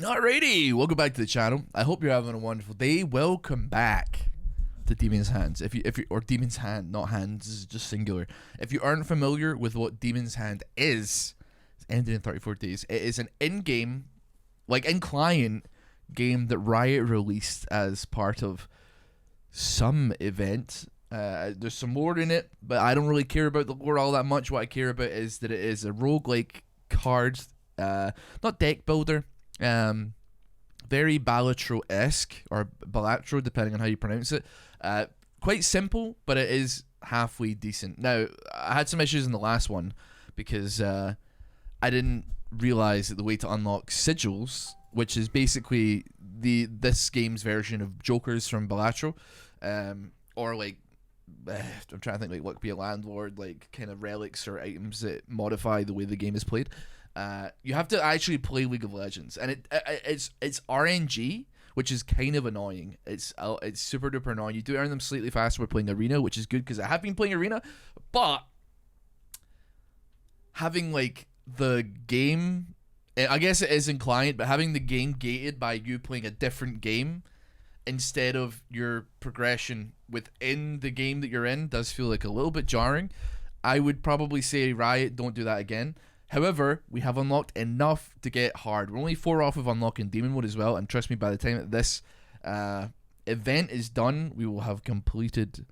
Alrighty, welcome back to the channel. I hope you're having a wonderful day. Welcome back to Demon's Hands. If you or Demon's Hand, not hands, this is just singular. If you aren't familiar with what Demon's Hand is, it's ended in 34 days. It is an in-game, like in-client game that Riot released as part of some event. There's some lore in it, but I don't really care about the lore all that much. What I care about is that it is a roguelike card, not deck builder. Very Balatro-esque, or Balatro, depending on how you pronounce it. Quite simple, but it is halfway decent. Now, I had some issues in the last one because I didn't realize that the way to unlock sigils, which is basically this game's version of Jokers from Balatro, or like I'm trying to think, like what could be a landlord, like kind of relics or items that modify the way the game is played. You have to actually play League of Legends, and it's RNG, which is kind of annoying. It's super duper annoying. You do earn them slightly faster by playing Arena, which is good because I have been playing Arena, but having like the game, I guess it is in client, but having the game gated by you playing a different game instead of your progression within the game that you're in does feel like a little bit jarring. I would probably say Riot, don't do that again. However, we have unlocked enough to get hard. We're only 4 off of unlocking Demon Mode as well, and trust me, by the time that this event is done, we will have completed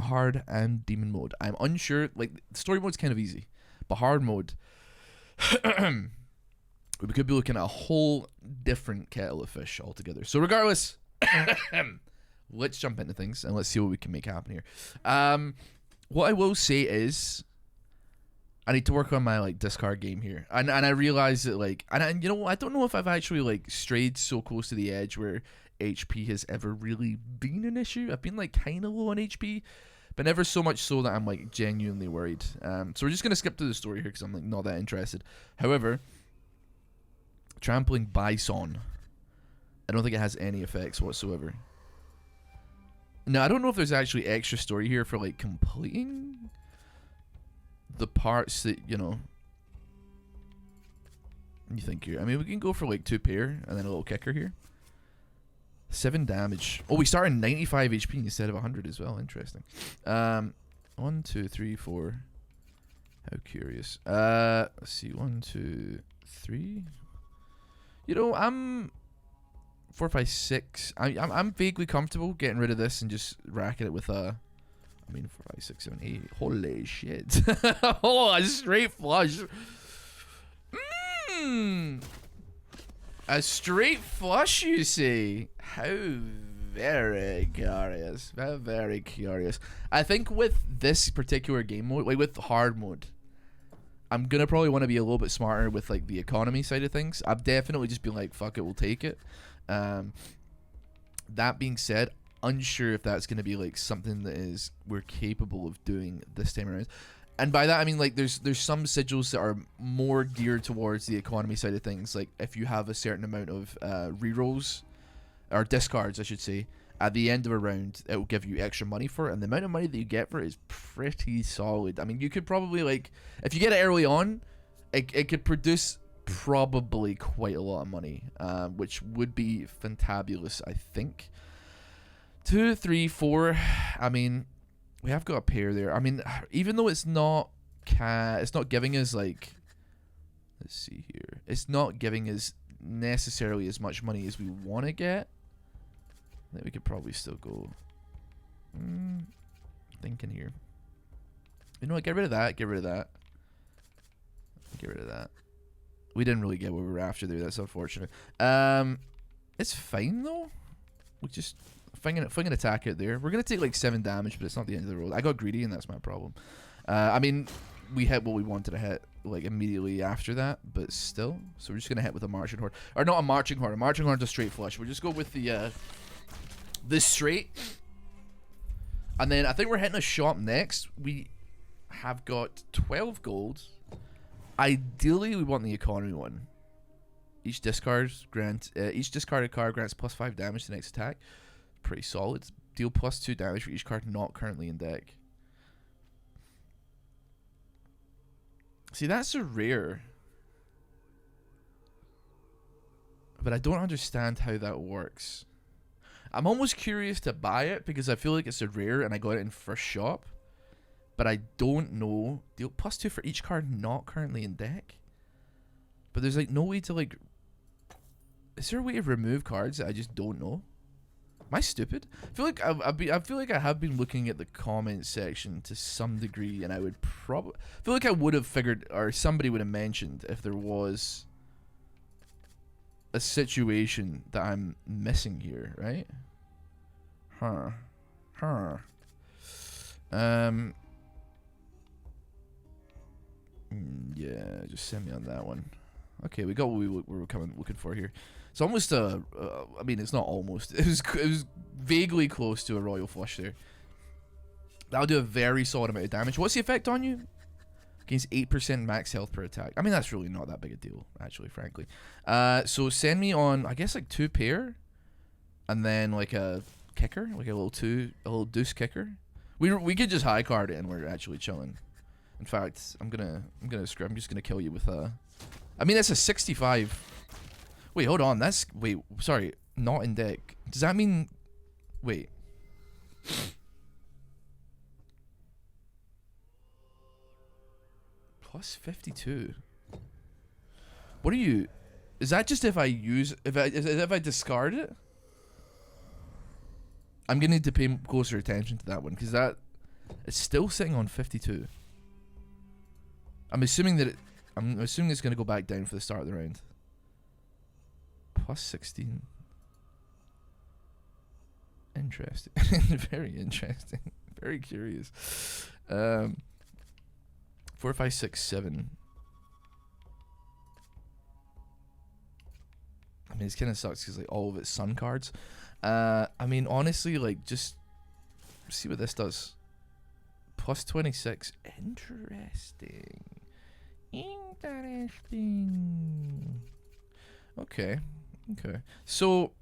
hard and Demon Mode. I'm unsure, like, story mode's kind of easy, but hard mode, we could be looking at a whole different kettle of fish altogether. So regardless, let's jump into things, and let's see what we can make happen here. What I will say is, I need to work on my like discard game here, and I realize that like, and you know, I don't know if I've actually like strayed so close to the edge where HP has ever really been an issue. I've been like kind of low on HP, but never so much so that I'm like genuinely worried. So we're just gonna skip to the story here because I'm like not that interested. However, trampling bison, I don't think it has any effects whatsoever. Now I don't know if there's actually extra story here for like completing the parts that, you know, you think here. I mean, we can go for like 2 pair and then a little kicker here. 7 damage. Oh, we start at 95 HP instead of 100 as well. Interesting. 1, 2, 3, 4. How curious. Let's see. 1, 2, 3. You know, I'm 4, 5, 6. I'm vaguely comfortable getting rid of this and just racking it with a. I mean, 4, 5, 6, 7, 8. Holy shit. Oh, a straight flush. A straight flush, you see? How very curious. Very curious. I think with this particular game mode, like with hard mode, I'm going to probably want to be a little bit smarter with like the economy side of things. I've definitely just been like, fuck it, we'll take it. That being said, unsure if that's going to be like something that is we're capable of doing this time around. And by that I mean like there's some sigils that are more geared towards the economy side of things. Like if you have a certain amount of rerolls or discards, I should say, at the end of a round, it will give you extra money for it, and the amount of money that you get for it is pretty solid. I mean, you could probably like, if you get it early on, it could produce probably quite a lot of money, which would be fantabulous, I think. 2, 3, 4. I mean, we have got a pair there. I mean, even though it's not giving us like, let's see here, it's not giving us necessarily as much money as we want to get. I think we could probably still go. Thinking here. You know what? Get rid of that. Get rid of that. Get rid of that. We didn't really get what we were after there. That's unfortunate. It's fine though. We just. Fling an attack out there. We're going to take like 7 damage, but it's not the end of the road. I got greedy and that's my problem. I mean, we hit what we wanted to hit like immediately after that, but still. So we're just going to hit with a marching horde. Or not a marching horde. A marching horde's a straight flush. We'll just go with the straight. And then I think we're hitting a shop next. We have got 12 gold. Ideally, we want the economy one. Each discarded card grants +5 damage to the next attack. Pretty solid. Deal +2 damage for each card not currently in deck. See, that's a rare. but I don't understand how that works. I'm almost curious to buy it because I feel like it's a rare and I got it in first shop. But I don't know. Deal +2 for each card not currently in deck. But there's like no way to like... Is there a way to remove cards that I just don't know? Am I stupid? I feel like I feel like I have been looking at the comment section to some degree, and I would probably feel like I would have figured, or somebody would have mentioned if there was a situation that I'm missing here, right? Yeah, just send me on that one. Okay, we got what we were looking for here. It's almost a, I mean, it's not almost. It was vaguely close to a royal flush there. That'll do a very solid amount of damage. What's the effect on you? Against 8% max health per attack. I mean, that's really not that big a deal, actually, frankly. So send me on, I guess, like 2 pair, and then like a kicker, like a little deuce kicker. We could just high card it and we're actually chilling. In fact, I'm just gonna kill you with a. I mean, that's a 65. Wait, hold on. Sorry, not in deck. Does that mean? Wait. +52. What are you? Is that just if I discard it? I'm gonna need to pay closer attention to that one because it's still sitting on 52. I'm assuming it's gonna go back down for the start of the round. +16. Interesting. Very interesting. Very curious. 4, 5, 6, 7. I mean, this kind of sucks because like all of it's sun cards. I mean, honestly, like just see what this does. +26. Interesting. Okay. So,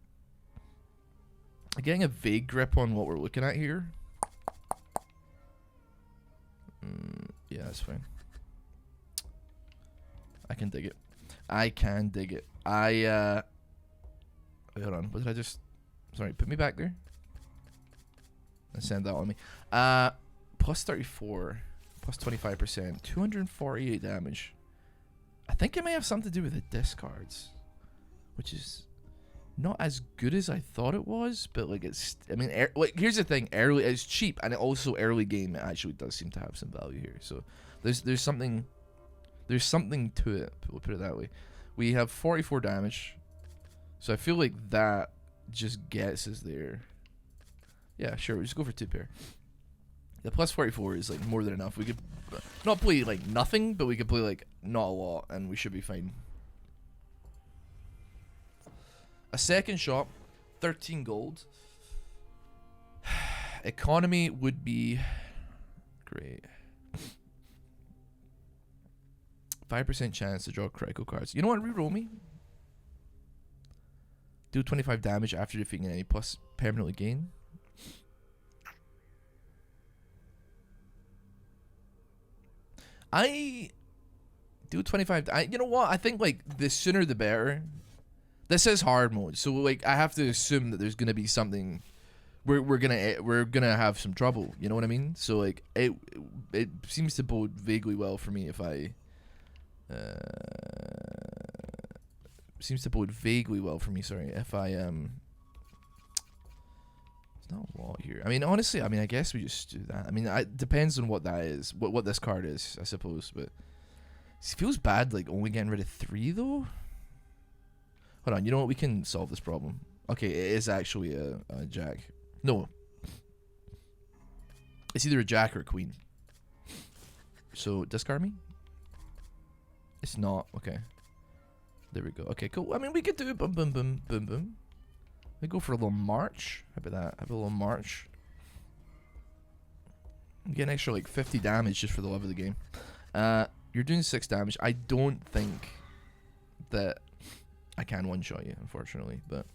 getting a vague grip on what we're looking at here. Yeah, that's fine. I can dig it. Wait, hold on. What did I just... Sorry, put me back there. And send that on me. +34. +25%. 248 damage. I think it may have something to do with the discards. Which is not as good as I thought it was, but like it's... I mean, like here's the thing. Early, it's cheap, and it also early game, it actually does seem to have some value here. So there's something to it. We'll put it that way. We have 44 damage. So I feel like that just gets us there. Yeah, sure. We'll just go for 2 pair. The +44 is like more than enough. We could not play like nothing, but we could play like not a lot, and we should be fine. A second shop, 13 gold. Economy would be great. 5% chance to draw critical cards. You know what? Reroll me. Do 25 damage after defeating any plus permanently gain. I do 25. You know what? I think like the sooner the better. This is hard mode, so like I have to assume that there's gonna be something. We're gonna have some trouble. You know what I mean? So like it seems to bode vaguely well for me if I. Seems to bode vaguely well for me. Sorry, if I There's not a lot here. I mean, honestly, I guess we just do that. I mean, it depends on what that is, what this card is, I suppose. But it feels bad, like only getting rid of 3 though. Hold on, you know what? We can solve this problem. Okay, it is actually a jack. No, it's either a jack or a queen. So discard me. It's not okay. There we go. Okay, cool. I mean, we could do boom, boom, boom, boom, boom. We go for a little march. How about that? Have a little march. Get an extra like 50 damage just for the love of the game. You're doing 6 damage. I don't think that I can one-shot you, unfortunately, but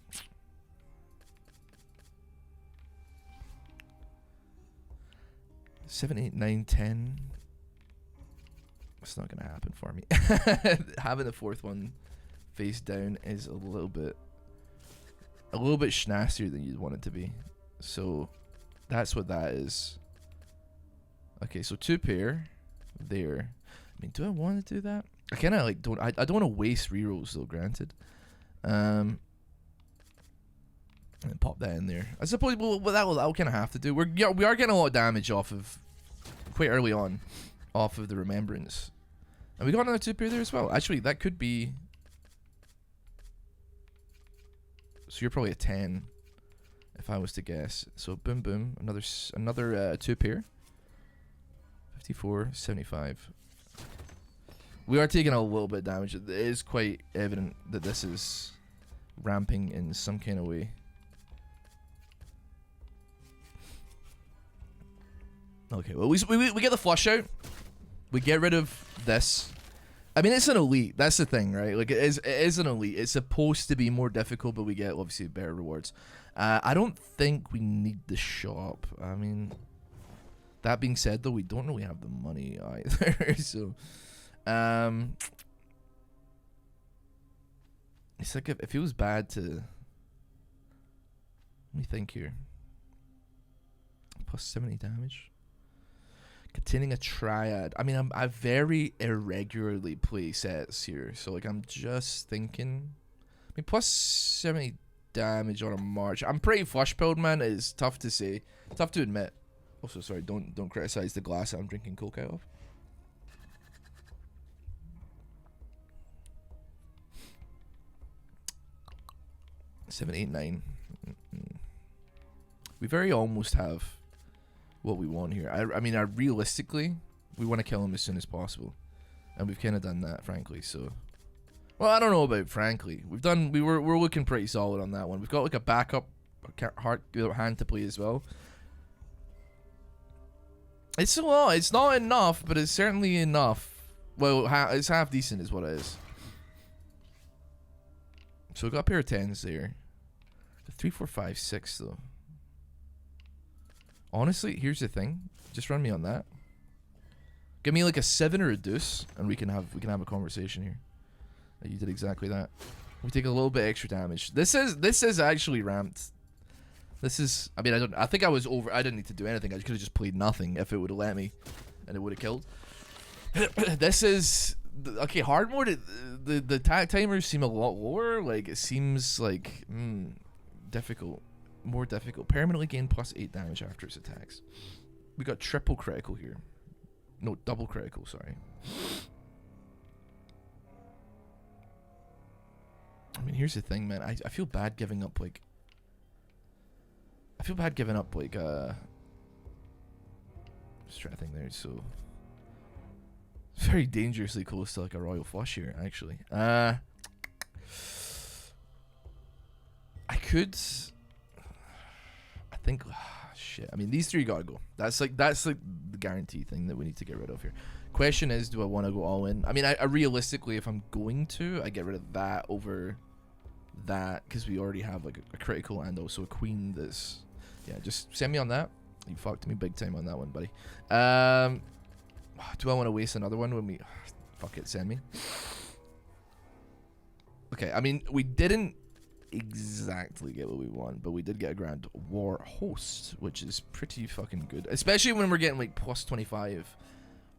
7, 8, 9, 10. It's not gonna happen for me. Having the 4th one face down is a little bit schnastier than you'd want it to be. So that's what that is. Okay, so 2 pair there. I mean, do I want to do that? I kind of like don't. I don't want to waste rerolls though. Granted, and pop that in there. I suppose that'll kind of have to do. We are getting a lot of damage off of quite early on, off of the remembrance, and we got another 2 pair there as well. Actually, that could be. So you're probably a 10, if I was to guess. So boom, boom, another 2 pair. 54, 75. We are taking a little bit of damage. It is quite evident that this is ramping in some kind of way. Okay, well we get the flush out. We get rid of this. I mean, it's an elite. That's the thing, right? Like, it is an elite. It's supposed to be more difficult, but we get obviously better rewards. I don't think we need the shop. I mean, that being said, though, we don't really have the money either. So, it's like it feels bad to. Let me think here. Plus 70 damage. Containing a triad. I mean, I very irregularly play sets here, so like I'm just thinking. I mean, plus 70 damage on a march. I'm pretty flush pilled, man. It's tough to say, tough to admit. Also, sorry, don't criticize the glass that I'm drinking Coke out of. Seven, 8, 9. We very almost have what we want here. I mean, realistically, we want to kill him as soon as possible, and we've kind of done that, frankly. So, well, I don't know about frankly. We're looking pretty solid on that one. We've got like a backup hand to play as well. It's a lot. It's not enough, but it's certainly enough. Well, it's half decent, is what it is. So we got a pair of 10s there. 3, 4, 5, 6 though. Honestly, here's the thing. Just run me on that. Give me like a 7 or a deuce, and we can have a conversation here. You did exactly that. We take a little bit extra damage. This is actually ramped. This is. I mean, I think I was over. I didn't need to do anything. I could have just played nothing if it would have let me, and it would have killed. This is okay. Hard mode. The timers seem a lot lower. Like it seems like difficult. More difficult. Permanently gain plus 8 damage after its attacks. We got triple critical here. No, double critical, sorry. I mean, here's the thing, man. I feel bad giving up, like... just trying to think there, so... very dangerously close to, like, a royal flush here, actually. I could... I think shit. I mean, these 3 gotta go. That's like the guarantee thing that we need to get rid of here. Question is, do I want to go all in? I mean, I realistically, if I'm going to, I get rid of that over that because we already have like a critical and also a queen. That's just send me on that. You fucked me big time on that one, buddy. Do I want to waste another one when we? Fuck it, send me. Okay, I mean, we didn't exactly get what we want, but we did get a grand war host, which is pretty fucking good, especially when we're getting like plus 25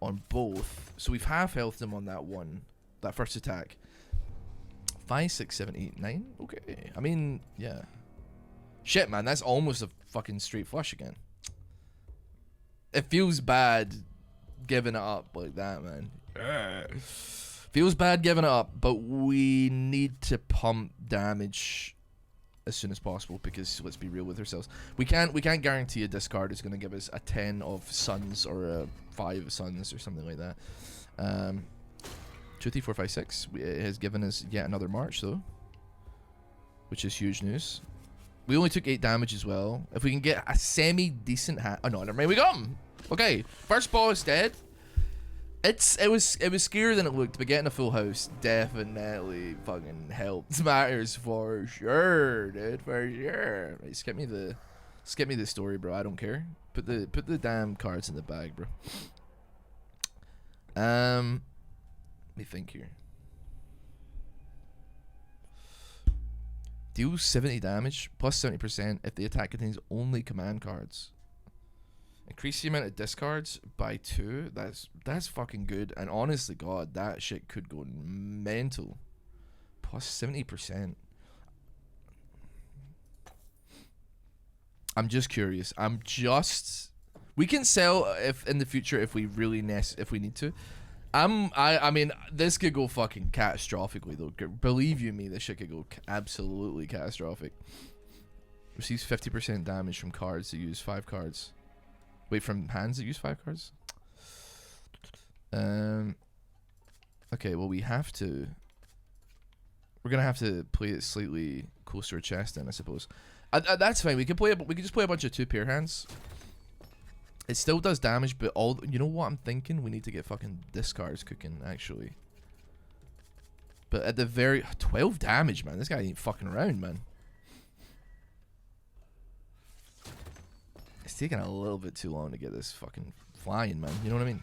on both. So we've half healthed them on that first attack. 5, 6, 7, 8, 9. Okay, I mean, yeah, shit, man, that's almost a fucking straight flush again. It feels bad giving it up like that, man. Feels bad giving it up, but we need to pump damage as soon as possible because let's be real with ourselves. We can't guarantee a discard is going to give us a 10 of suns or a 5 of suns or something like that. 2, 3, 4, 5, 6. It has given us yet another march though, which is huge news. We only took 8 damage as well. If we can get a semi-decent hand... Oh no, never mind. We got him. Okay, first boss dead. It was scarier than it looked, but getting a full house definitely fucking helps matters for sure, dude, for sure. Right, skip me the story, bro. I don't care. Put the damn cards in the bag, bro. Let me think here. Deals 70 damage plus 70% if the attack contains only command cards. Increase the amount of discards by 2. That's fucking good. And honestly, God, that shit could go mental. Plus 70%. I'm just curious. We can sell if in the future if we really if we need to. I mean, this could go fucking catastrophically though. Believe you me, this shit could go absolutely catastrophic. Receives 50% damage from cards that use 5 cards. Wait, from hands that use 5 cards? Okay, well we're gonna have to play it slightly closer to chest then, I suppose. That's fine. We could just play a bunch of 2-pair hands. It still does damage, but you know what I'm thinking? We need to get fucking discards cooking, actually. But at the 12 damage, man. This guy ain't fucking around, man. It's taking a little bit too long to get this fucking flying, man. You know what I mean?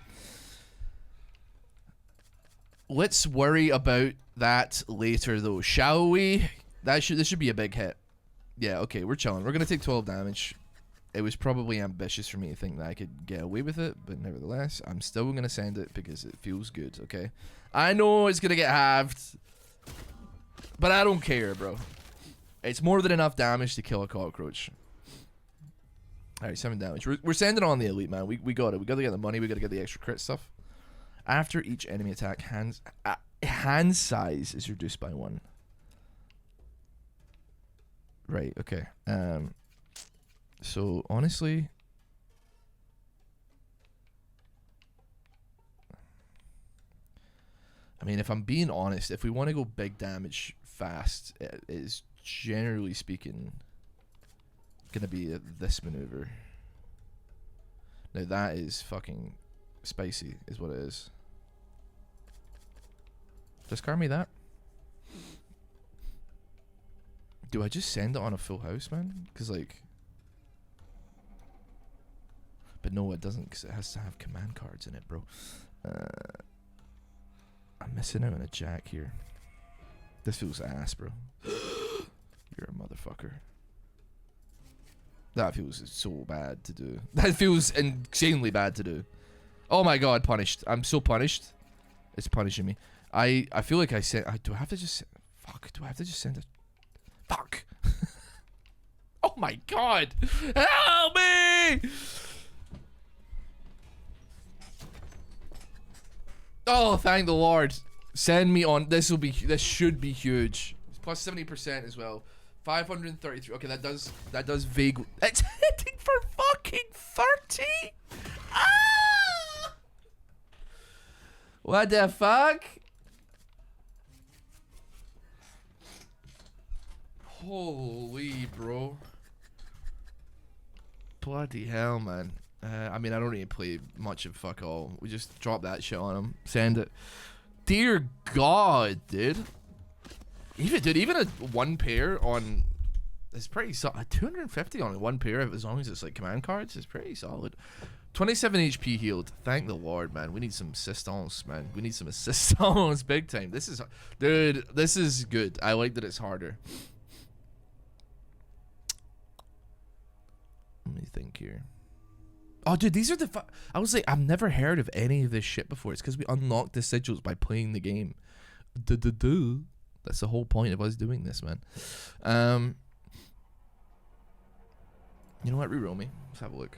Let's worry about that later, though, shall we? This should be a big hit. Yeah, okay, we're chilling. We're gonna take 12 damage. It was probably ambitious for me to think that I could get away with it, but nevertheless, I'm still gonna send it because it feels good, okay? I know it's gonna get halved, but I don't care, bro. It's more than enough damage to kill a cockroach. Alright, 7 damage. We're sending on the elite, man. We got it. We gotta get the money. We gotta get the extra crit stuff. After each enemy attack, hand size is reduced by 1. Right, okay. So, honestly... I mean, if I'm being honest, if we want to go big damage fast, it is generally speaking going to be this maneuver. Now that is fucking spicy, is what it is. Discard me that. Do I just send it on a full house, man? Because, like... But no, it doesn't, because it has to have command cards in it, bro. I'm missing out on a jack here. This feels ass, bro. You're a motherfucker. That feels so bad to do. That feels insanely bad to do. Oh my god, punished. I'm so punished. It's punishing me. I feel like I sent... do I have to just... Fuck, do I have to just send it? Fuck. Oh my god. Help me! Oh, thank the Lord. Send me on. This should be huge. It's plus 70% as well. 533. Okay, that does vague. It's hitting for fucking 30. Ah! What the fuck? Holy bro. Bloody hell, man. I mean, I don't even play much of fuck all. We just drop that shit on him. Send it. Dear God, dude. Even a 1 pair on... It's pretty solid. 250 on 1 pair, as long as it's like command cards, is pretty solid. 27 HP healed. Thank the Lord, man. We need some assistance, man. We need some assistance big time. This is... Dude, this is good. I like that it's harder. Let me think here. Oh, dude, these are the... I was like, I've never heard of any of this shit before. It's because we unlocked the sigils by playing the game. That's the whole point of us doing this, man. You know what? Reroll me. Let's have a look.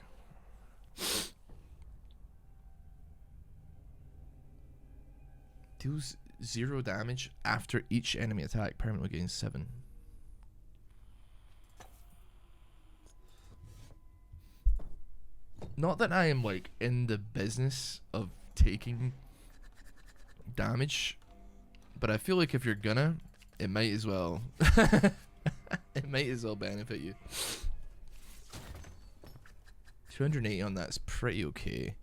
Deals 0 damage after each enemy attack. Permanently gains 7. Not that I am like in the business of taking damage, but I feel like if you're gonna, it might as well. It might as well benefit you. 280 on that's pretty okay.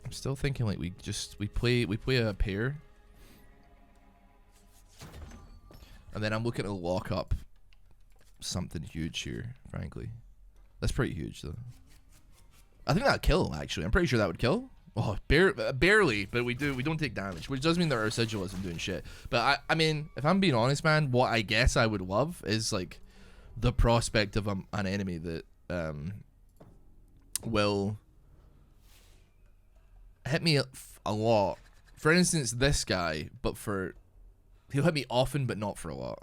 I'm still thinking like we play a pair, and then I'm looking to lock up something huge here, frankly. That's pretty huge, though. I think that'd kill, actually. I'm pretty sure that would kill. Oh, barely, but we don't take damage, which does mean that our sigil isn't doing shit. But I mean, if I'm being honest, man, what I guess I would love is like the prospect of an enemy that will hit me a lot. For instance, this guy, but he'll hit me often, but not for a lot.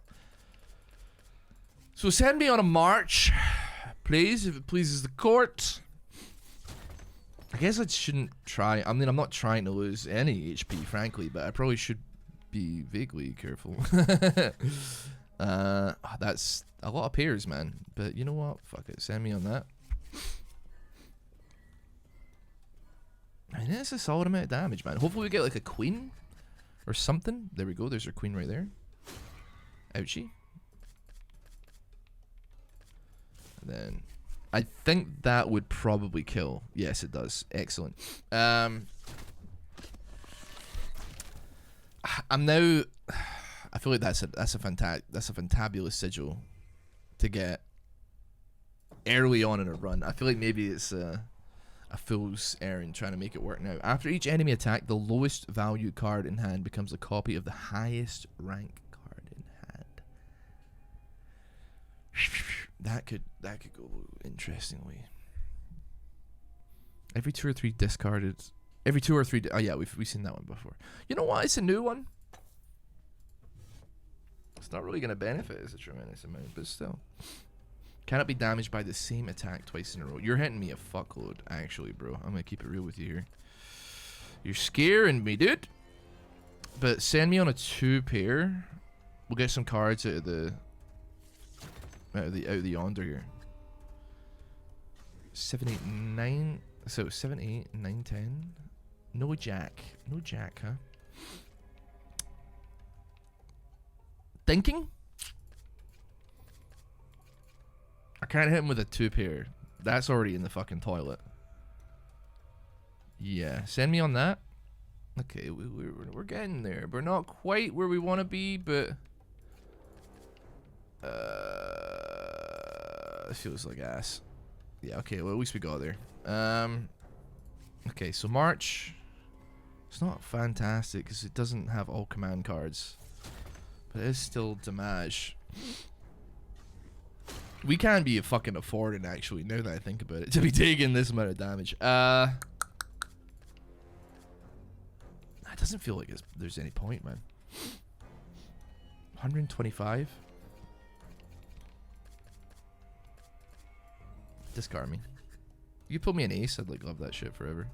So send me on a march, please, if it pleases the court. I guess I shouldn't try. I mean, I'm not trying to lose any HP, frankly, but I probably should be vaguely careful. That's a lot of pairs, man. But you know what? Fuck it. Send me on that. I mean, that's a solid amount of damage, man. Hopefully we get like a queen or something. There we go. There's our queen right there. Ouchie. And then I think that would probably kill. Yes, it does. Excellent. I'm now. I feel like that's a fantabulous sigil to get early on in a run. I feel like maybe it's a fool's errand trying to make it work now. After each enemy attack, the lowest value card in hand becomes a copy of the highest rank card in hand. That could go interestingly. Every 2 or 3 discarded. Every 2 or 3. Oh yeah, we've seen that one before. You know what? It's a new one. It's not really gonna benefit us a tremendous amount, but still. Cannot be damaged by the same attack twice in a row. You're hitting me a fuckload, actually, bro. I'm gonna keep it real with you here. You're scaring me, dude. But send me on a 2-pair. We'll get some cards out of the yonder here. 7, 8, 9. So 7, 8, 9, 10. No jack. No jack, huh? Thinking? I can't hit him with a 2-pair. That's already in the fucking toilet. Yeah, send me on that. Okay, we're getting there. We're not quite where we want to be, but it feels like ass. Yeah, okay, well at least we got there. Okay, so March. It's not fantastic because it doesn't have all command cards, but it is still damage. We can be fucking affording, actually, now that I think about it, to be taking this amount of damage. It doesn't feel like there's any point, man. 125. Discard me. You put me an ace, I'd like love that shit forever.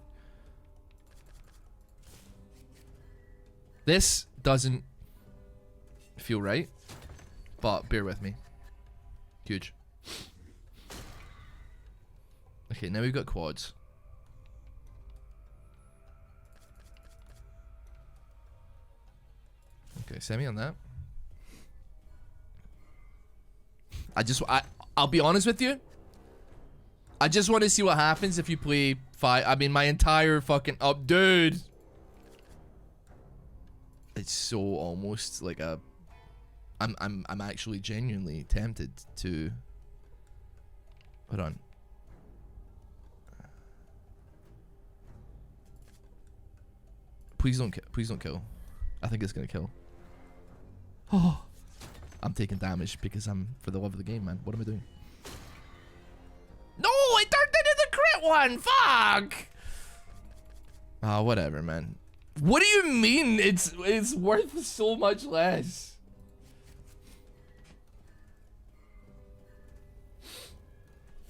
This doesn't feel right, but bear with me. Huge. Okay, now we've got quads. Okay, send me on that. I'll be honest with you. I just want to see what happens if you play 5. I mean, my entire fucking up, dude. It's so almost like a. I'm actually genuinely tempted to. Hold on. Please don't kill. I think it's gonna kill. Oh, I'm taking damage because I'm for the love of the game, man. What am I doing? No, it turned into the crit one. Fuck. Ah, whatever, man. What do you mean? It's worth so much less.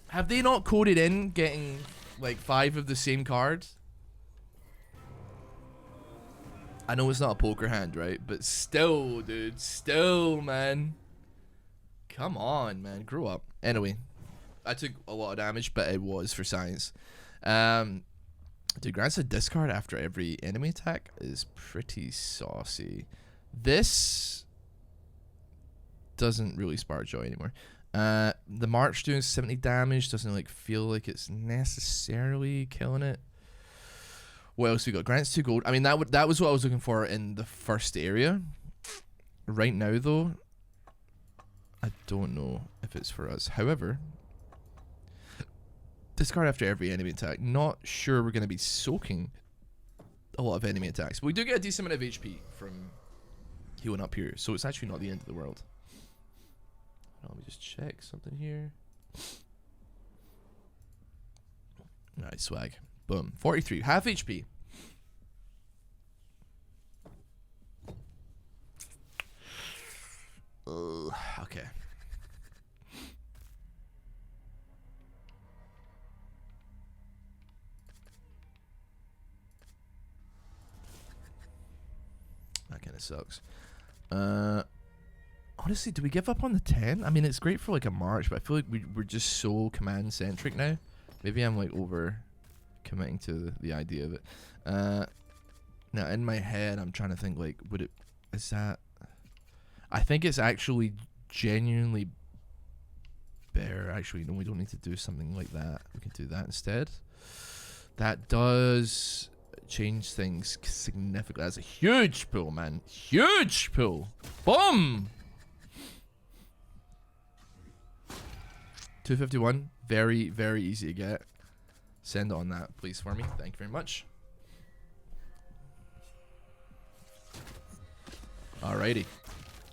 Have they not coded in getting like 5 of the same cards? I know it's not a poker hand, right? But still, dude. Still, man. Come on, man. Grow up. Anyway, I took a lot of damage, but it was for science. Dude, grants a discard after every enemy attack is pretty saucy. This doesn't really spark joy anymore. The March doing 70 damage doesn't like feel like it's necessarily killing it. What else we got? Grants 2 gold. I mean, that was what I was looking for in the first area. Right now, though, I don't know if it's for us. However, discard after every enemy attack. Not sure we're going to be soaking a lot of enemy attacks. But we do get a decent amount of HP from healing up here, so it's actually not the end of the world. Let me just check something here. Alright, swag. Boom. 43. Half HP. Okay. That kind of sucks. Honestly, do we give up on the 10? I mean, it's great for like a March, but I feel like we're just so command centric now. Maybe I'm like over committing to the idea of it. Now in my head, I'm trying to think like, is that? I think it's actually genuinely better. Actually, no, we don't need to do something like that. We can do that instead. That does change things significantly. That's a huge pull, man. Huge pull. Boom. 251. Very, very easy to get. Send on that, please, for me. Thank you very much. Alrighty.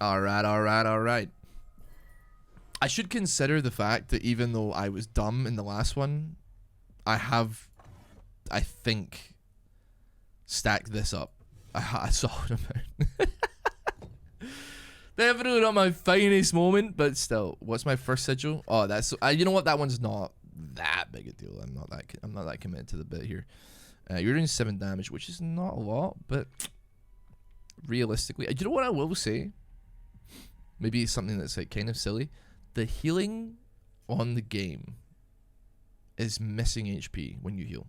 Alright. I should consider the fact that even though I was dumb in the last one, I think, stacked this up. I saw it about. Definitely not my finest moment, but still. What's my first sigil? Oh, that's you know what? That one's not that big a deal. I'm not that committed to the bit here. You're doing 7 damage, which is not a lot, but realistically, you know what I will say? Maybe it's something that's like kind of silly. The healing on the game is missing HP when you heal,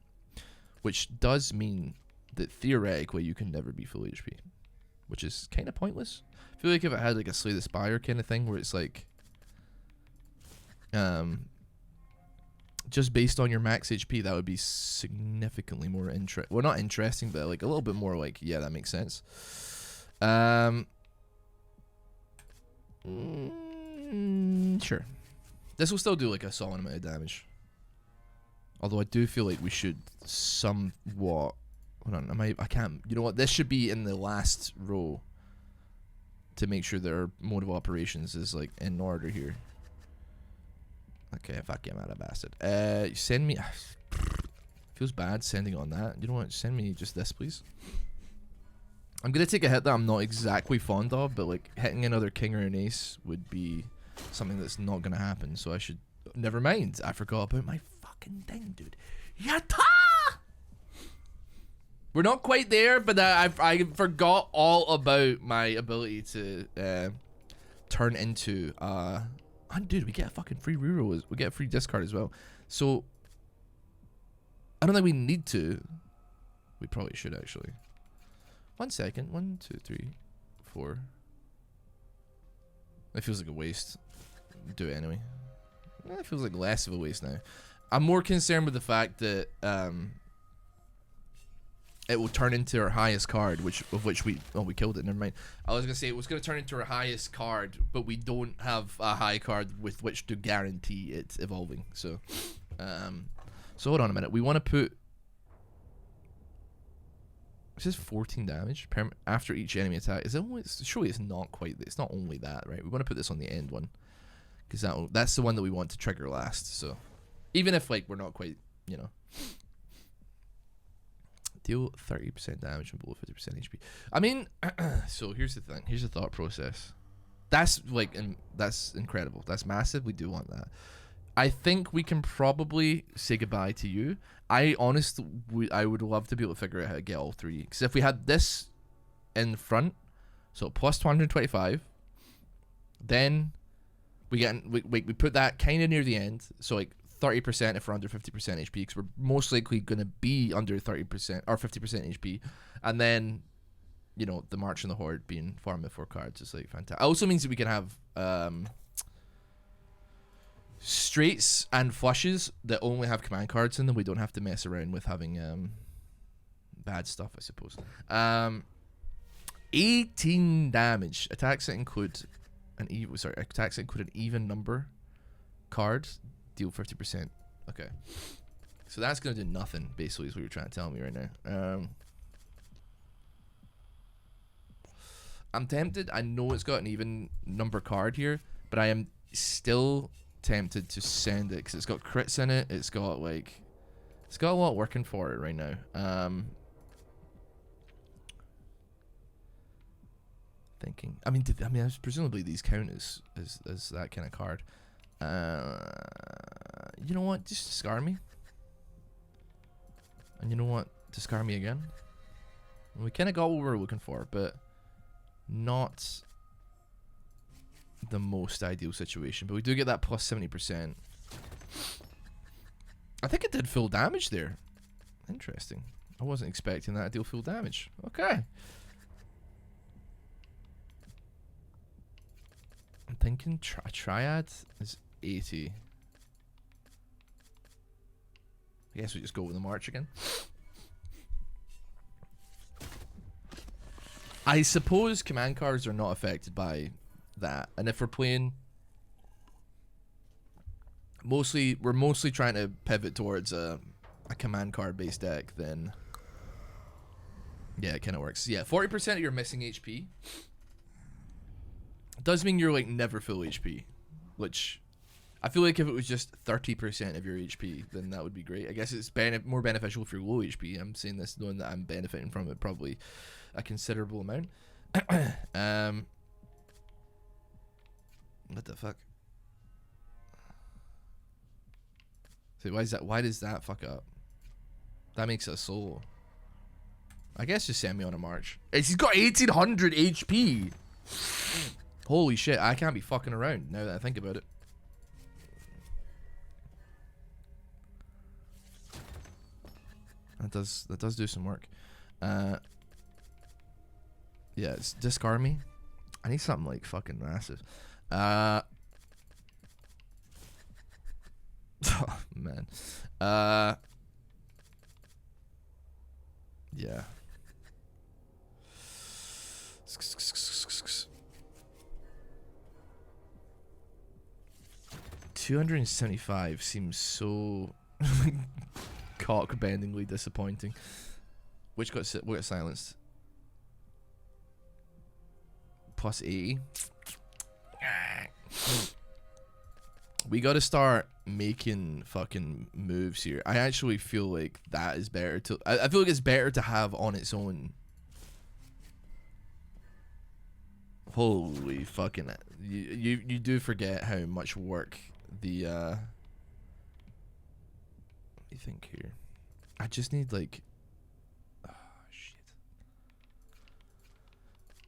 which does mean that theoretically you can never be full HP, which is kind of pointless. I feel like if it had like a Slay the Spire kind of thing where it's like just based on your max HP, that would be significantly more well, not interesting, but like a little bit more like, yeah, that makes sense. Sure. This will still do like a solid amount of damage. Although I do feel like we should somewhat. Hold on, I can't. You know what? This should be in the last row to make sure their mode of operations is like in order here. Okay, fuck you, I'm out of bastard. Send me. Feels bad sending on that. You know what? Send me just this, please. I'm gonna take a hit that I'm not exactly fond of, but like hitting another king or an ace would be something that's not gonna happen. So I should. Never mind. I forgot about my fucking thing, dude. Yatta! We're not quite there, but I forgot all about my ability to turn into and dude, we get a fucking free reroll. We get a free discard as well. So I don't think we need to. We probably should actually. 1 second. 1, 2, 3, 4. It feels like a waste. Do it anyway. It feels like less of a waste now. I'm more concerned with the fact that it will turn into our highest card, we killed it. Never mind. I was gonna say it was gonna turn into our highest card, but we don't have a high card with which to guarantee it evolving. So, so hold on a minute. We want to put. This is 14 damage after each enemy attack. Is it only? Surely it's not quite. It's not only that, right? We want to put this on the end one, because that's the one that we want to trigger last. So, even if like we're not quite, you know. Deal 30% damage and below 50% HP. I mean, so here's the thing. Here's the thought process. That's like, that's incredible. That's massive. We do want that. I think we can probably say goodbye to you. I would love to be able to figure out how to get all 3. Because if we had this in front, so plus 225, then we put that kind of near the end. So like 30% if we're under 50% HP, because we're most likely going to be under 30% or 50% HP, and then, you know, the March and the Horde being farm with 4 cards is like fantastic. It also means that we can have straights and flushes that only have command cards in them. We don't have to mess around with having bad stuff, I suppose. 18 damage. Attacks that include an even number card deal 50%. Okay, so that's gonna do nothing basically, is what you're trying to tell me right now. I'm tempted. I know it's got an even number card here, but I am still tempted to send it because it's got crits in it. It's got like, it's got a lot working for it right now. Thinking. I mean, presumably these count as that kind of card. You know what? Just discard me. And you know what? Discard me again. And we kind of got what we were looking for, but not the most ideal situation. But we do get that plus 70%. I think it did full damage there. Interesting. I wasn't expecting that to deal full damage. Okay. I'm thinking a triad is 80. I guess we just go with the march again. I suppose command cards are not affected by that. And if we're playing... we're mostly trying to pivot towards a command card based deck, then... yeah, it kind of works. Yeah, 40% of your missing HP does mean you're like never full HP, which I feel like if it was just 30% of your HP, then that would be great. I guess it's more beneficial if you're low HP. I'm saying this knowing that I'm benefiting from it probably a considerable amount. What the fuck? So why does that fuck up? That makes it a solo. I guess just send me on a march. He's got 1800 HP. Holy shit, I can't be fucking around now that I think about it. That does do some work. Yeah, it's discard me. I need something like fucking massive. Oh man. Yeah. 275 seems so cock-bendingly disappointing. What got silenced? Plus 80. We gotta start making fucking moves here. I actually feel like that is better to... I feel like it's better to have on its own. Holy fucking... You do forget how much work the... Let me think here. I just need like... oh, shit.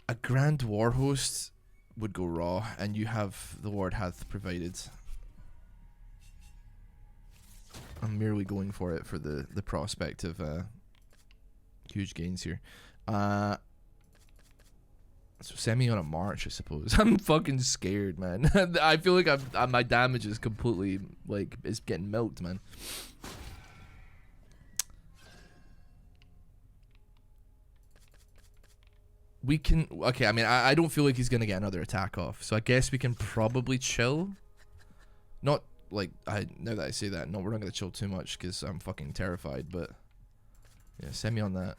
A Grand War Host would go raw, and you have the Lord Hath Provided. I'm merely going for it for the prospect of huge gains here. So send me on a march, I suppose. I'm fucking scared, man. I feel like my damage is completely like it's getting milked, man. We can... okay, I mean, I don't feel like he's gonna get another attack off, so I guess we can probably chill. Not like now that I say that, no, we're not gonna chill too much because I'm fucking terrified. But yeah, send me on that.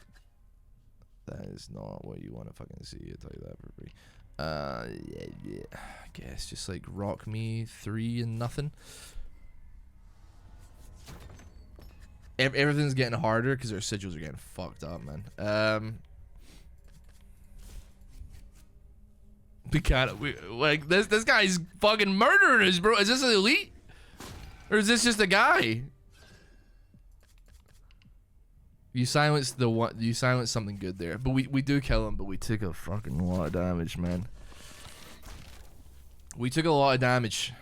That is not what you want to fucking see. I'll tell you that for free. Yeah. I guess just like rock me 3 and nothing. Everything's getting harder because our sigils are getting fucked up, man. We can't. Like this guy's fucking murdering us, bro. Is this an elite? Or is this just a guy? You silenced the one. You silenced something good there, but we do kill him. But we took a fucking lot of damage, man. We took a lot of damage.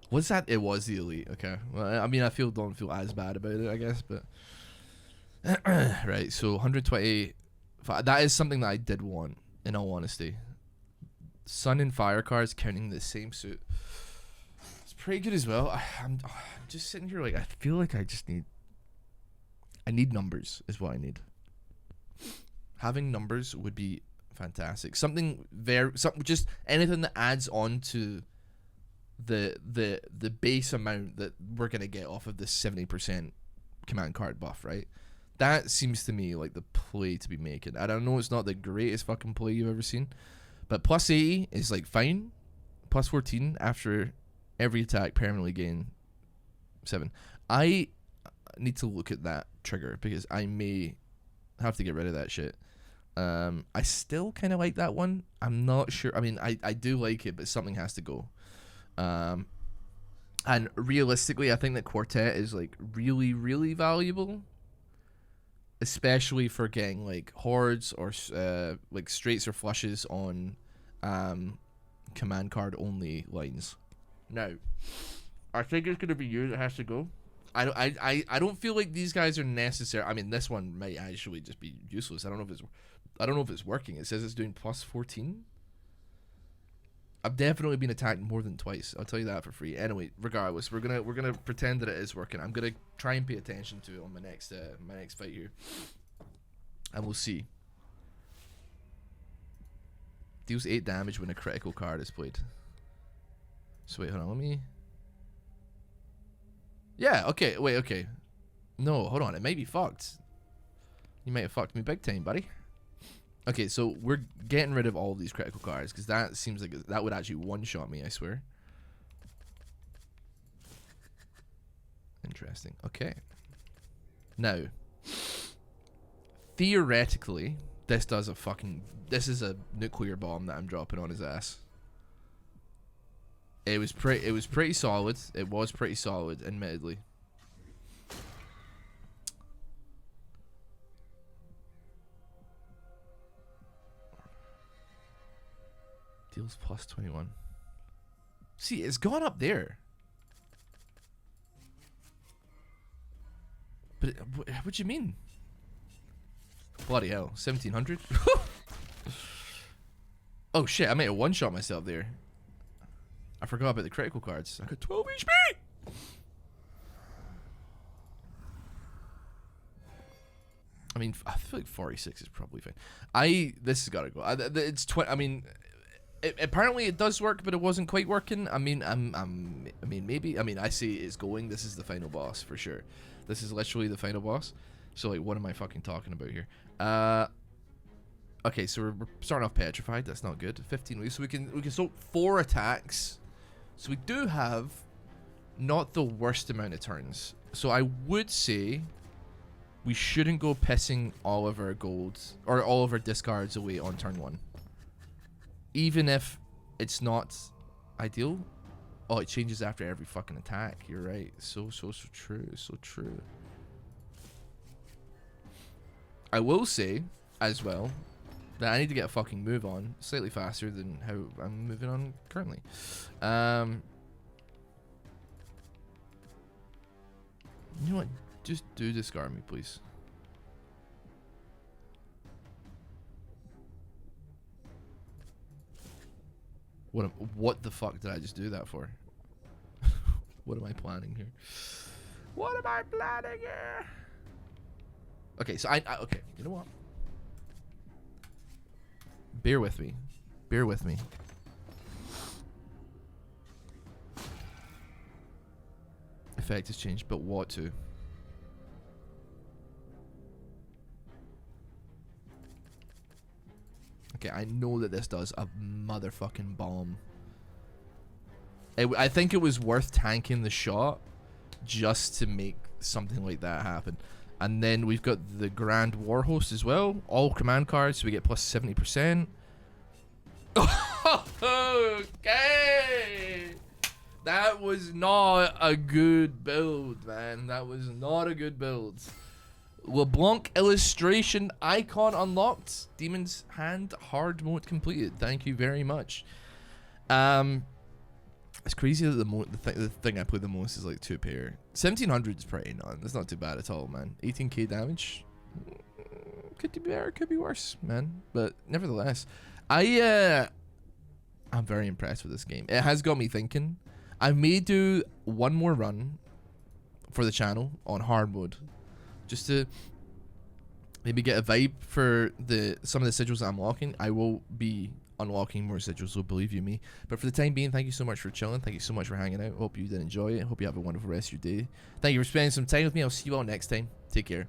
What's that? It was the elite. Okay. Well, I mean, don't feel as bad about it, I guess, but right. So 120. That is something that I did want, in all honesty. Sun and fire cards counting the same suit. It's pretty good as well. I'm just sitting here like I feel like I need numbers is what I need. Having numbers would be fantastic. Something just anything that adds on to the base amount that we're gonna get off of this 70% command card buff, right? That seems to me like the play to be making. I don't know, it's not the greatest fucking play you've ever seen, but plus 80 is like fine. Plus 14 after every attack permanently gain 7. I need to look at that trigger because I may have to get rid of that shit. I still kind of like that one. I'm not sure. I mean, I do like it, but something has to go. And realistically, I think that Quartet is like really, really valuable, especially for getting like hordes or like straights or flushes on command card only lines. Now, I think it's gonna be you that has to go. I don't feel like these guys are necessary. I mean, this one might actually just be useless. I don't know if it's working. It says it's doing plus 14. I've definitely been attacked more than twice. I'll tell you that for free. Anyway, regardless, we're gonna pretend that it is working. I'm gonna try and pay attention to it on my next fight here, and we'll see. Deals 8 damage when a critical card is played. So wait, hold on. Let me. Yeah. Okay. Wait. Okay. No. Hold on. It may be fucked. You might have fucked me big time, buddy. Okay, so we're getting rid of all of these critical cards because that seems like that would actually one-shot me, I swear. Interesting. Okay. Now, theoretically, this is a nuclear bomb that I'm dropping on his ass. It was pretty solid. It was pretty solid, admittedly. Deals plus 21. See, it's gone up there. But what do you mean? Bloody hell, 1700. Oh shit! I might have one-shot myself there. I forgot about the critical cards. I got 12 HP. I mean, I feel like 46 is probably fine. This has got to go. It's 20. I mean. Apparently it does work, but it wasn't quite working. I mean, maybe. I mean, I say it's going. This is the final boss for sure. This is literally the final boss. So like, what am I fucking talking about here? Okay, so we're starting off petrified. That's not good. 15 weeks. So we can soak 4 attacks. So we do have not the worst amount of turns. So I would say we shouldn't go pissing all of our golds or all of our discards away on turn 1. Even if it's not ideal. Oh, it changes after every fucking attack. You're right. So true. So true. I will say, as well, that I need to get a fucking move on slightly faster than how I'm moving on currently. You know what? Just do discard me, please. What the fuck did I just do that for? What am I planning here? What am I planning here? Okay, so I okay, you know what? Bear with me. Bear with me. Effect has changed, but what to? Okay, I know that this does a motherfucking bomb. I think it was worth tanking the shot just to make something like that happen. And then we've got the Grand Warhost as well. All command cards, so we get plus 70%. Okay! That was not a good build, man. That was not a good build. LeBlanc illustration icon unlocked. Demon's Hand hard mode completed. Thank you very much. It's crazy that the thing I play the most is like 2 pair. 1700 is pretty none. That's not too bad at all, man. 18k damage. Could be better, could be worse, man. But nevertheless, I'm very impressed with this game. It has got me thinking. I may do one more run for the channel on hard mode, just to maybe get a vibe for some of the sigils that I'm unlocking. I will be unlocking more sigils, so believe you me. But for the time being, thank you so much for chilling. Thank you so much for hanging out. Hope you did enjoy it. Hope you have a wonderful rest of your day. Thank you for spending some time with me. I'll see you all next time. Take care.